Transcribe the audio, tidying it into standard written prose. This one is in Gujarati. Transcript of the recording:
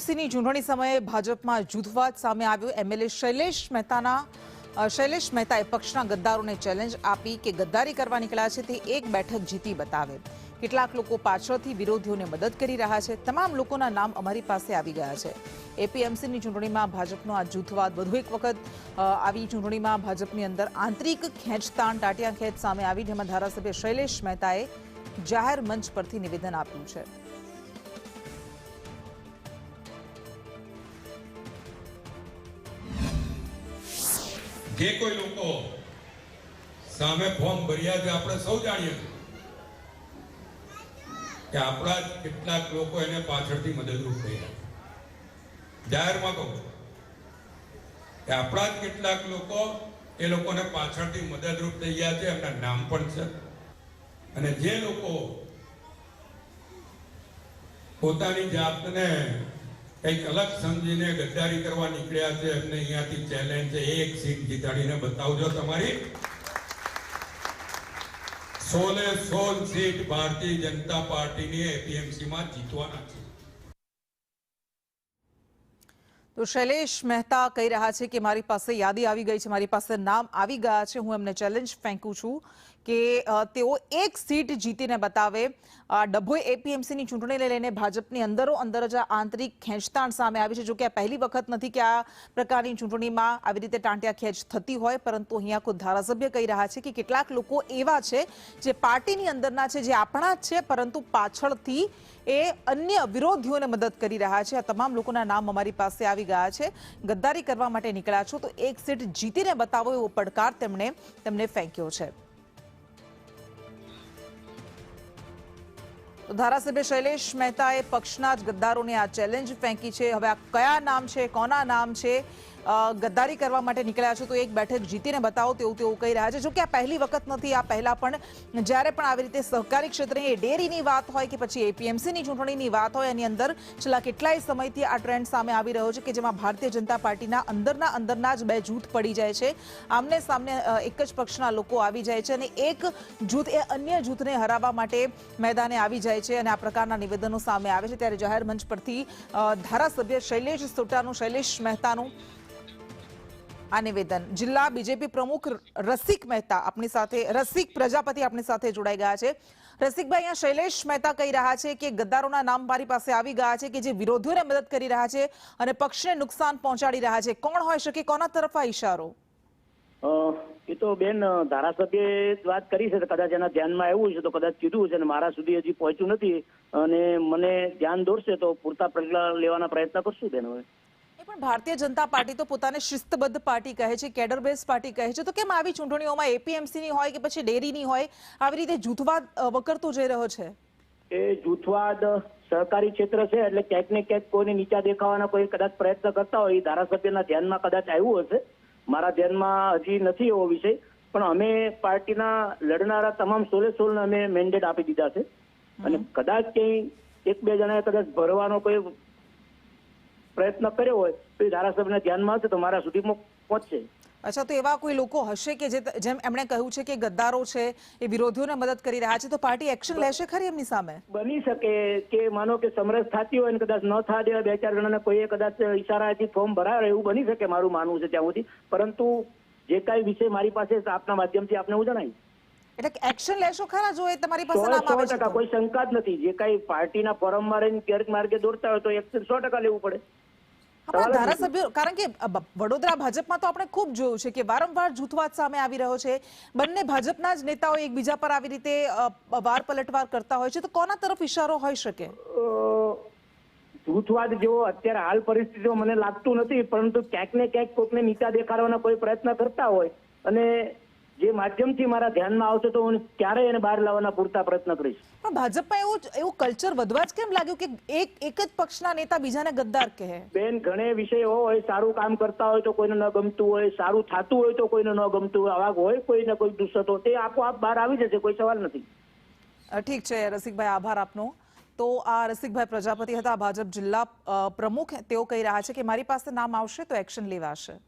એપીએમસીની ચૂંટણી સમયે ભાજપમાં જૂથવાદ સામે આવ્યો। એમએલએ શૈલેષ મહેતાએ પક્ષના ગદ્દારોને ચેલેન્જ આપી કે ગદ્દારી કરવા નીકળ્યા છે તે એક બેઠક જીતી બતાવે। કેટલાક લોકો પાછળથી વિરોધીઓને મદદ કરી રહ્યા છે। તમામ લોકોના નામ અમારી પાસે આવી ગયા છે। એપીએમસીની ચૂંટણીમાં ભાજપનો આ જૂથવાદ વધુ એક વખત આવી ચૂંટણીમાં ભાજપની અંદર આંતરિક ખેંચતાણ ટાટિયાખેંચ સામે આવી, જેમાં ધારાસભ્ય શૈલેષ મહેતાએ જાહેર મંચ પરથી નિવેદન આપ્યું છે। જે કોઈ લોકો સામે ફોર્મ ભર્યા છે આપણે સૌ જાણીએ છીએ કે આપણા જ કેટલાક લોકો એને પાછળથી મદદરૂપ થયા છે। જાહેરમાં કહું કે આપણા જ કેટલાક લોકો એ લોકોને પાછળથી મદદરૂપ થઈ ગયા છે, એમના નામ પણ છે। અને જે લોકો પોતાની જાતને કંઈક અલગ સમજીને ગદ્દારી કરવા નીકળ્યા છે, એમને અહીંયાથી ચેલેન્જ છે, એક સીટ જીતાડીને બતાવજો। તમારી 16 સીટ ભારતીય જનતા પાર્ટીની એપીએમસીમાં જીતવાના છે। તો શૈલેષ મહેતા કહી રહ્યા છે કે મારી પાસે યાદી આવી ગઈ છે, મારી પાસે નામ આવી ગયા છે, હું એમને ચેલેન્જ ફેંકું છું કે તેઓ એક સીટ જીતીને બતાવે। ડભોઈ એપીએમસીની ચૂંટણીને લઈને ભાજપની અંદર જ આંતરિક ખેંચતાણ સામે આવી છે। જો કે આ પહેલી વખત નથી કે આ પ્રકારની ચૂંટણીમાં આવી રીતે ટાંટિયાખેંચ થતી હોય, પરંતુ અહીંયા કોઈ ધારાસભ્ય કહી રહ્યા છે કે કેટલાક લોકો એવા છે જે પાર્ટીની અંદરના છે, જે આપણા જ છે, પરંતુ પાછળથી એ અન્ય વિરોધીઓને મદદ કરી રહ્યા છે। આ તમામ લોકોના નામ અમારી પાસે આવી ગયા છે। ગદ્દારી કરવા માટે નીકળ્યા છો તો એક સીટ જીતીને બતાવો એવો પડકાર તેમને ફેંક્યો છે। તો ધારાસભ્ય શૈલેષ મહેતાએ પક્ષના જ ગદ્દારોને આ ચેલેન્જ ફેંકી છે। હવે આ કયા નામ છે, કોના નામ છે, ગદ્દારી કરવા માટે નીકળ્યા છો તો એક બેઠક જીતીને બતાવો તેવું કહી રહ્યા છે। જો કે આ પહેલી વખત નથી, આ પહેલા પણ જ્યારે પણ આવી રીતે સહકારી ક્ષેત્રની ડેરીની વાત હોય કે પછી એપીએમસીની ચૂંટણીની વાત હોય, એની અંદર છેલ્લા કેટલાય સમયથી આ ટ્રેન્ડ સામે આવી રહ્યો છે કે જેમાં ભારતીય જનતા પાર્ટીના અંદરના જ બે જૂથ પડી જાય છે। આમને સામને એક જ પક્ષના લોકો આવી જાય છે અને એક જૂથ એ અન્ય જૂથને હરાવવા માટે મેદાને આવી જાય છે અને આ પ્રકારના નિવેદનો સામે આવે છે। ત્યારે જાહેર મંચ પરથી ધારાસભ્ય શૈલેષ મહેતાનું આ નિવેદન। જિલ્લા બીજેપી પ્રમુખ રસિક પ્રજાપતિ આપણી સાથે જોડાઈ ગયા છે। રસિકભાઈ, અહીંયા શૈલેષ મહેતા કહી રહ્યા છે કે ગદ્દારોના નામ મારી પાસે આવી ગયા છે કે જે વિરોધીઓને મદદ કરી રહ્યા છે અને પક્ષને નુકસાન પહોંચાડી રહ્યા છે। કોણ હોઈ શકે, કોના તરફ આ ઈશારો? એ તો બેન ધારાસભ્યએ વાત કરી છે, કદાચ એના ધ્યાનમાં આવ્યું છે તો કદાચ કીધું છે અને મારા સુધી હજી પહોંચ્યું નથી અને મને ધ્યાન દોરશે તો પૂરતા પગલાં લેવાના પ્રયત્ન કરશું બેન। હવે પણ ભારતીય જનતા પાર્ટી તો પોતાને શિસ્તબદ્ધ પાર્ટી કહે છે, કેડર બેઝ પાર્ટી કહે છે, તો કેમ આવી ચૂંટણીઓમાં એપીએમસીની હોય કે પછી ડેરીની હોય આવી રીતે જૂથવાદ વકરતો જઈ રહ્યો છે? એ જૂથવાદ સહકારી ક્ષેત્ર છે એટલે ક્યાંક ને ક્યાંક કોઈને નીચા દેખાવાના કોઈ કદાચ પ્રયત્ન કરતા હોય, ધારાસભ્યના ધ્યાનમાં કદાચ આવ્યું હશે, મારા ધ્યાનમાં હજી નથી એવો વિષય, પણ અમે પાર્ટીના લડનારા તમામ 16 અમે મેન્ડેટ આપી દીધા છે અને કદાચ ક્યાંય એક બે જણાએ કદાચ ભરવાનો કોઈ પ્રયત્ન કર્યો હોય તો એ ધારાસભ્યના ધ્યાનમાં હશે તો મારા સુધી પહોંચશે। અચ્છા, તો એવા કોઈ લોકો હશે કે જેમ એમણે કહ્યું છે કે ગદ્દારો છે, એ વિરોધીઓને મદદ કરી રહ્યા છે, તો પાર્ટી એક્શન લેશે ખરી એમની સામે? બની શકે કે માનો કે સમરસ થતી હોય ને કદાચ ન થવા દેવા બે ચાર જણાને કોઈએ કદાચ ઈશારાથી ફોર્મ ભરાવે એવું બની શકે, મારું માનવું છે ત્યાં સુધી। પરંતુ જે કાંઈ વિષય મારી પાસે આપના માધ્યમથી આપને હું જણાવીશ। એટલે એક્શન લેશો ખરા જો એ તમારી પાસે નામ આવે છે? કોઈ શંકા જ નથી। જે કાંઈ પાર્ટીના ફોરમમાં રહીને ગેરમાર્ગે દોરતા હોય તો એક્શન 100% લેવું પડે। ધારાસભ્યો, કારણ કે વડોદરા ભાજપમાં તો આપણે ખૂબ જોયું છે કે વારંવાર જૂથવાદ સામે આવી રહ્યો છે, બંને ભાજપના જ નેતાઓ એકબીજા પર આવી રીતે વાર પલટવાર કરતા હોય છે, તો કોના તરફ ઈશારો હોઈ શકે? જૂથવાદ જેવો અત્યારે હાલ પરિસ્થિતિમાં મને લાગતું નથી, પરંતુ ક્યાંક ને ક્યાંક કોઈકને નીચા દેખાડવાના કોઈ પ્રયત્ન કરતા હોય અને જે માધ્યમથી મારા ધ્યાનમાં આવશે તો હું ક્યારેય એને બહાર લાવવાના પૂરતા પ્રયત્ન કરીશ। પણ ભાજપમાં એવું કલ્ચર વધવા જ કેમ લાગ્યું કે એક જ પક્ષના નેતા બીજાને ગદ્દાર કહે? બેન, ઘણે વિષયો હોય, સારું કામ કરતા હોય તો કોઈને ન ગમતું હોય, સારું થતું હોય તો કોઈને ન ગમતું હોય, આવા હોય કોઈને કોઈ દુષ્ટો, તે આપોઆપ બહાર આવી જશે, કોઈ સવાલ નથી। ઠીક છે રસિકભાઈ, આભાર આપનો। તો આ રસિકભાઈ પ્રજાપતિ હતા, ભાજપ જિલ્લા પ્રમુખ। તેઓ કહી રહ્યા છે કે મારી પાસે નામ આવશે તો એક્શન લેવાશે।